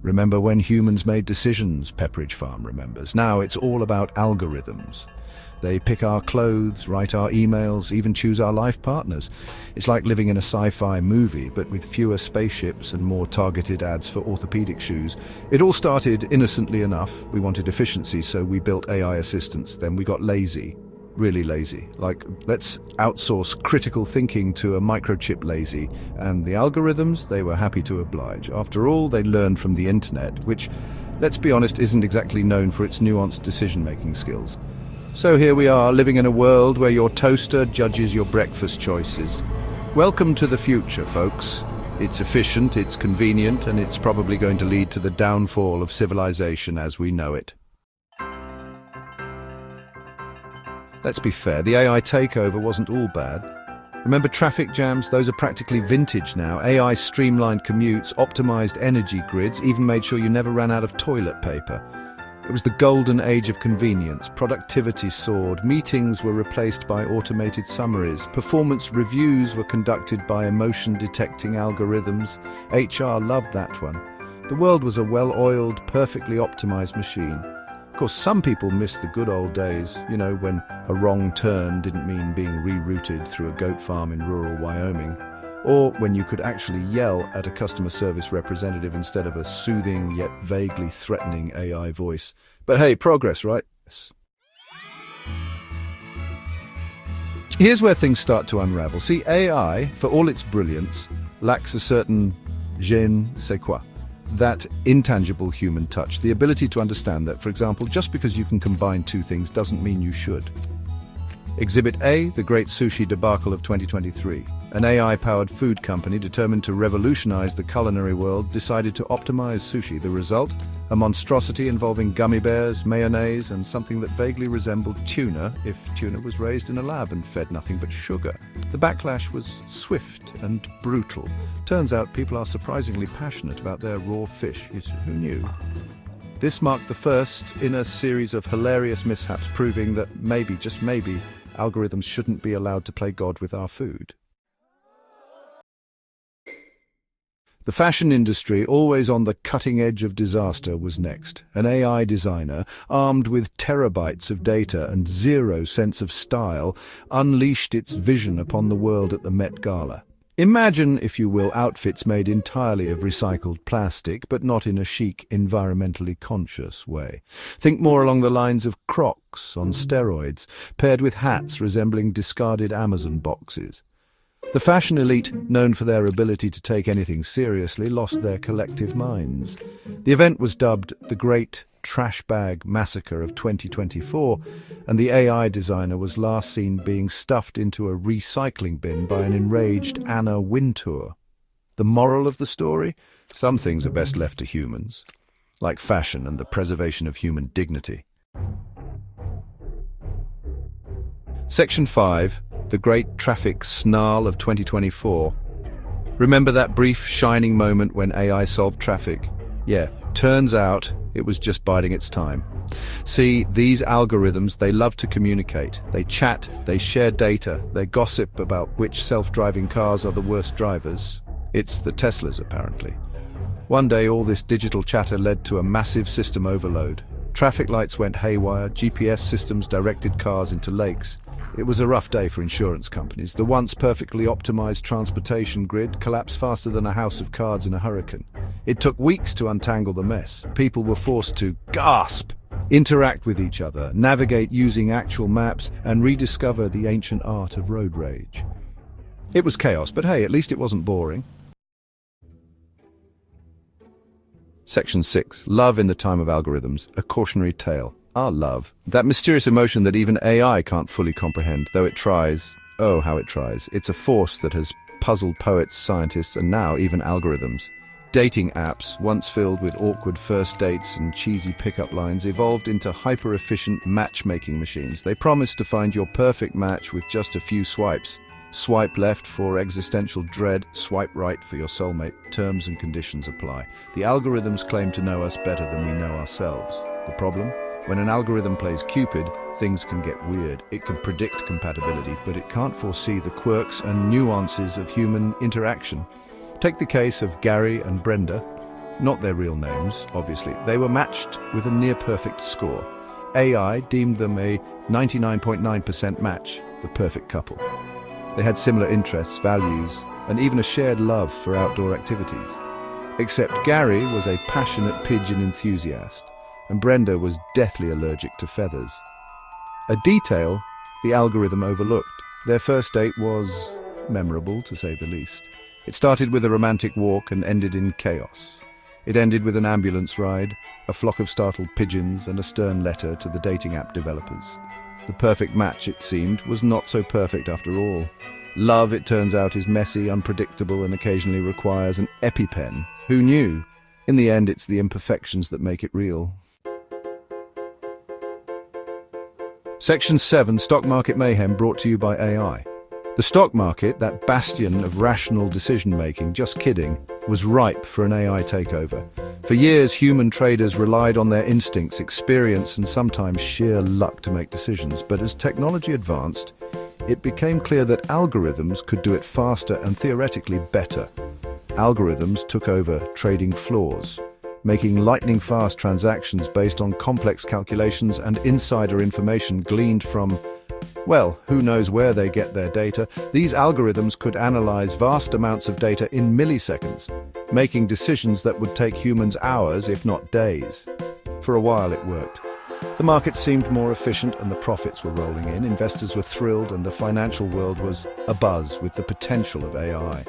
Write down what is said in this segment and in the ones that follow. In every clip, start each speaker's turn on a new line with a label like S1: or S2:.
S1: Remember when humans made decisions, Pepperidge Farm remembers. Now it's all about algorithms. They pick our clothes, write our emails, even choose our life partners. It's like living in a sci-fi movie, but with fewer spaceships and more targeted ads for orthopedic shoes. It all started innocently enough. We wanted efficiency, so we built AI assistants. Then we got lazy, really lazy. Like, let's outsource critical thinking to a microchip lazy. And the algorithms, they were happy to oblige. After all, they learned from the internet, which, let's be honest, isn't exactly known for its nuanced decision-making skills. So here we are, living in a world where your toaster judges your breakfast choices. Welcome to the future, folks. It's efficient, it's convenient, and it's probably going to lead to the downfall of civilization as we know it. Let's be fair, the AI takeover wasn't all bad. Remember traffic jams? Those are practically vintage now. AI streamlined commutes, optimized energy grids, even made sure you never ran out of toilet paper. It was the golden age of convenience. Productivity soared, meetings were replaced by automated summaries, performance reviews were conducted by emotion-detecting algorithms. HR loved that one. The world was a well-oiled, perfectly optimized machine. Of course, some people miss the good old days, you know, when a wrong turn didn't mean being rerouted through a goat farm in rural Wyoming. Or when you could actually yell at a customer service representative instead of a soothing yet vaguely threatening AI voice. But hey, progress, right? Here's where things start to unravel. See, AI, for all its brilliance, lacks a certain je ne sais quoi. That intangible human touch, the ability to understand that, for example, just because you can combine two things doesn't mean you should. Exhibit A, the great sushi debacle of 2023. An AI-powered food company determined to revolutionize the culinary world decided to optimize sushi. The result? A monstrosity involving gummy bears, mayonnaise, and something that vaguely resembled tuna if tuna was raised in a lab and fed nothing but sugar. The backlash was swift and brutal. Turns out people are surprisingly passionate about their raw fish. Who knew? This marked the first in a series of hilarious mishaps, proving that maybe, just maybe, algorithms shouldn't be allowed to play God with our food. The fashion industry, always on the cutting edge of disaster, was next. An AI designer, armed with terabytes of data and zero sense of style, unleashed its vision upon the world at the Met Gala. Imagine, if you will, outfits made entirely of recycled plastic, but not in a chic, environmentally conscious way. Think more along the lines of Crocs on steroids, paired with hats resembling discarded Amazon boxes. The fashion elite, known for their ability to take anything seriously, lost their collective minds. The event was dubbed the Great Trash Bag Massacre of 2024, and the AI designer was last seen being stuffed into a recycling bin by an enraged Anna Wintour. The moral of the story? Some things are best left to humans, like fashion and the preservation of human dignity. Section 5. The Great Traffic Snarl of 2024. Remember that brief, shining moment when AI solved traffic? Yeah, turns out it was just biding its time. See, these algorithms, they love to communicate. They chat, they share data, they gossip about which self-driving cars are the worst drivers. It's the Teslas, apparently. One day, all this digital chatter led to a massive system overload. Traffic lights went haywire, GPS systems directed cars into lakes. It was a rough day for insurance companies. The once perfectly optimized transportation grid collapsed faster than a house of cards in a hurricane. It took weeks to untangle the mess. People were forced to gasp, interact with each other, navigate using actual maps, and rediscover the ancient art of road rage. It was chaos, but hey, at least it wasn't boring. Section 6. Love in the Time of Algorithms. A Cautionary Tale. Our love. That mysterious emotion that even AI can't fully comprehend, though it tries. Oh, how it tries. It's a force that has puzzled poets, scientists, and now even algorithms. Dating apps, once filled with awkward first dates and cheesy pickup lines, evolved into hyper-efficient matchmaking machines. They promise to find your perfect match with just a few swipes. Swipe left for existential dread, swipe right for your soulmate. Terms and conditions apply. The algorithms claim to know us better than we know ourselves. The problem? When an algorithm plays Cupid, things can get weird. It can predict compatibility, but it can't foresee the quirks and nuances of human interaction. Take the case of Gary and Brenda. Not their real names, obviously. They were matched with a near-perfect score. AI deemed them a 99.9% match, the perfect couple. They had similar interests, values, and even a shared love for outdoor activities. Except Gary was a passionate pigeon enthusiast, and Brenda was deathly allergic to feathers. A detail the algorithm overlooked. Their first date was memorable, to say the least. It started with a romantic walk and ended in chaos. It ended with an ambulance ride, a flock of startled pigeons, and a stern letter to the dating app developers. The perfect match, it seemed, was not so perfect after all. Love, it turns out, is messy, unpredictable, and occasionally requires an EpiPen. Who knew? In the end, it's the imperfections that make it real. Section 7, Stock Market Mayhem, brought to you by AI. The stock market, that bastion of rational decision-making, just kidding, was ripe for an AI takeover. For years, human traders relied on their instincts, experience, and sometimes sheer luck to make decisions. But as technology advanced, it became clear that algorithms could do it faster and theoretically better. Algorithms took over trading floors, making lightning-fast transactions based on complex calculations and insider information gleaned from, well, who knows where they get their data. These algorithms could analyze vast amounts of data in milliseconds, making decisions that would take humans hours, if not days. For a while it worked. The market seemed more efficient and the profits were rolling in. Investors were thrilled and the financial world was abuzz with the potential of AI.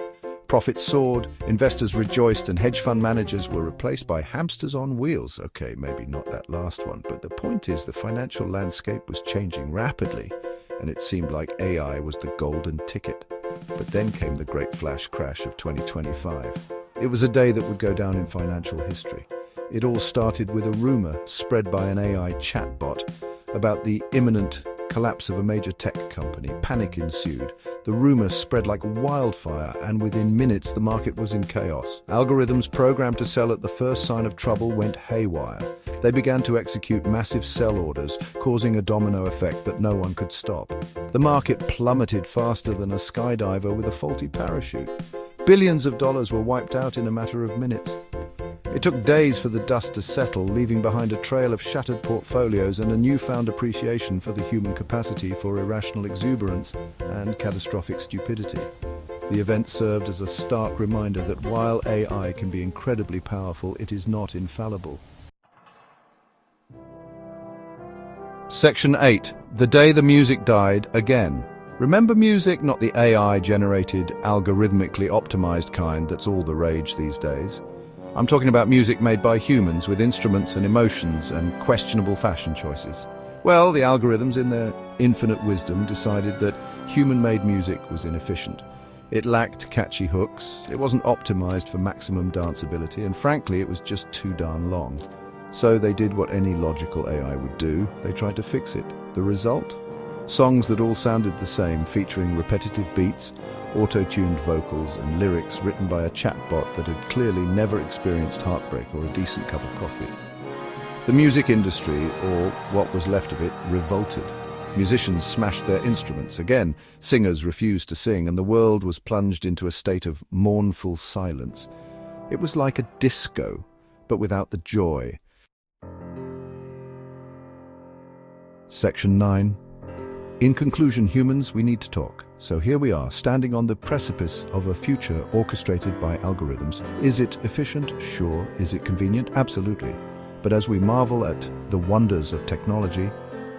S1: Profits soared, investors rejoiced, and hedge fund managers were replaced by hamsters on wheels. Okay, maybe not that last one, but the point is the financial landscape was changing rapidly, and it seemed like AI was the golden ticket. But then came the great flash crash of 2025. It was a day that would go down in financial history. It all started with a rumor spread by an AI chatbot about the imminent collapse of a major tech company. Panic ensued. The rumor spread like wildfire, and within minutes the market was in chaos. Algorithms programmed to sell at the first sign of trouble went haywire. They began to execute massive sell orders, causing a domino effect that no one could stop. The market plummeted faster than a skydiver with a faulty parachute. Billions of dollars were wiped out in a matter of minutes. It took days for the dust to settle, leaving behind a trail of shattered portfolios and a newfound appreciation for the human capacity for irrational exuberance and catastrophic stupidity. The event served as a stark reminder that while AI can be incredibly powerful, it is not infallible. Section 8. The day the music died again. Remember music, not the AI-generated, algorithmically optimized kind that's all the rage these days. I'm talking about music made by humans with instruments and emotions and questionable fashion choices. Well, the algorithms, in their infinite wisdom, decided that human-made music was inefficient. It lacked catchy hooks, it wasn't optimized for maximum danceability, and frankly, it was just too darn long. So they did what any logical AI would do. They tried to fix it. The result? Songs that all sounded the same, featuring repetitive beats, auto-tuned vocals, and lyrics written by a chatbot that had clearly never experienced heartbreak or a decent cup of coffee. The music industry, or what was left of it, revolted. Musicians smashed their instruments. Again, singers refused to sing, and the world was plunged into a state of mournful silence. It was like a disco, but without the joy. Section 9. In conclusion, humans, we need to talk. So here we are, standing on the precipice of a future orchestrated by algorithms. Is it efficient? Sure. Is it convenient? Absolutely. But as we marvel at the wonders of technology,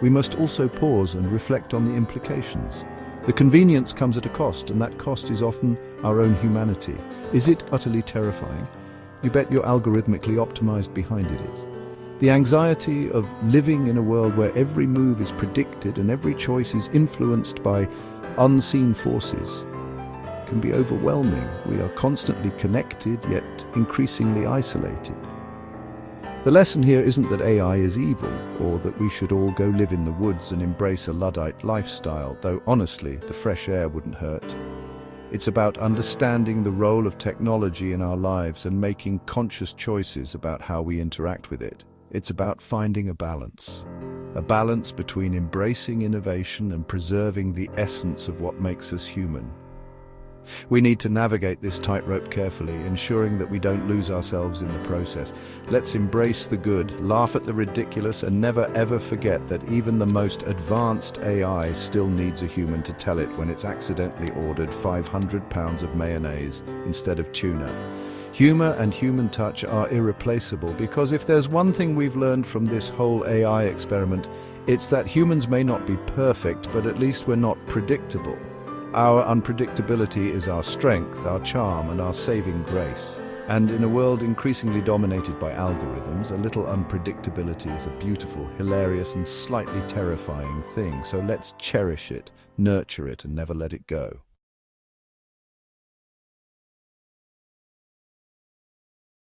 S1: we must also pause and reflect on the implications. The convenience comes at a cost, and that cost is often our own humanity. Is it utterly terrifying? You bet you're algorithmically optimized behind it is. The anxiety of living in a world where every move is predicted and every choice is influenced by unseen forces can be overwhelming. We are constantly connected, yet increasingly isolated. The lesson here isn't that AI is evil, or that we should all go live in the woods and embrace a Luddite lifestyle, though honestly, the fresh air wouldn't hurt. It's about understanding the role of technology in our lives and making conscious choices about how we interact with it. It's about finding a balance between embracing innovation and preserving the essence of what makes us human. We need to navigate this tightrope carefully, ensuring that we don't lose ourselves in the process. Let's embrace the good, laugh at the ridiculous, and never ever forget that even the most advanced AI still needs a human to tell it when it's accidentally ordered 500 pounds of mayonnaise instead of tuna. Humor and human touch are irreplaceable because if there's one thing we've learned from this whole AI experiment, it's that humans may not be perfect, but at least we're not predictable. Our unpredictability is our strength, our charm, and our saving grace. And in a world increasingly dominated by algorithms, a little unpredictability is a beautiful, hilarious, and slightly terrifying thing. So let's cherish it, nurture it, and never let it go.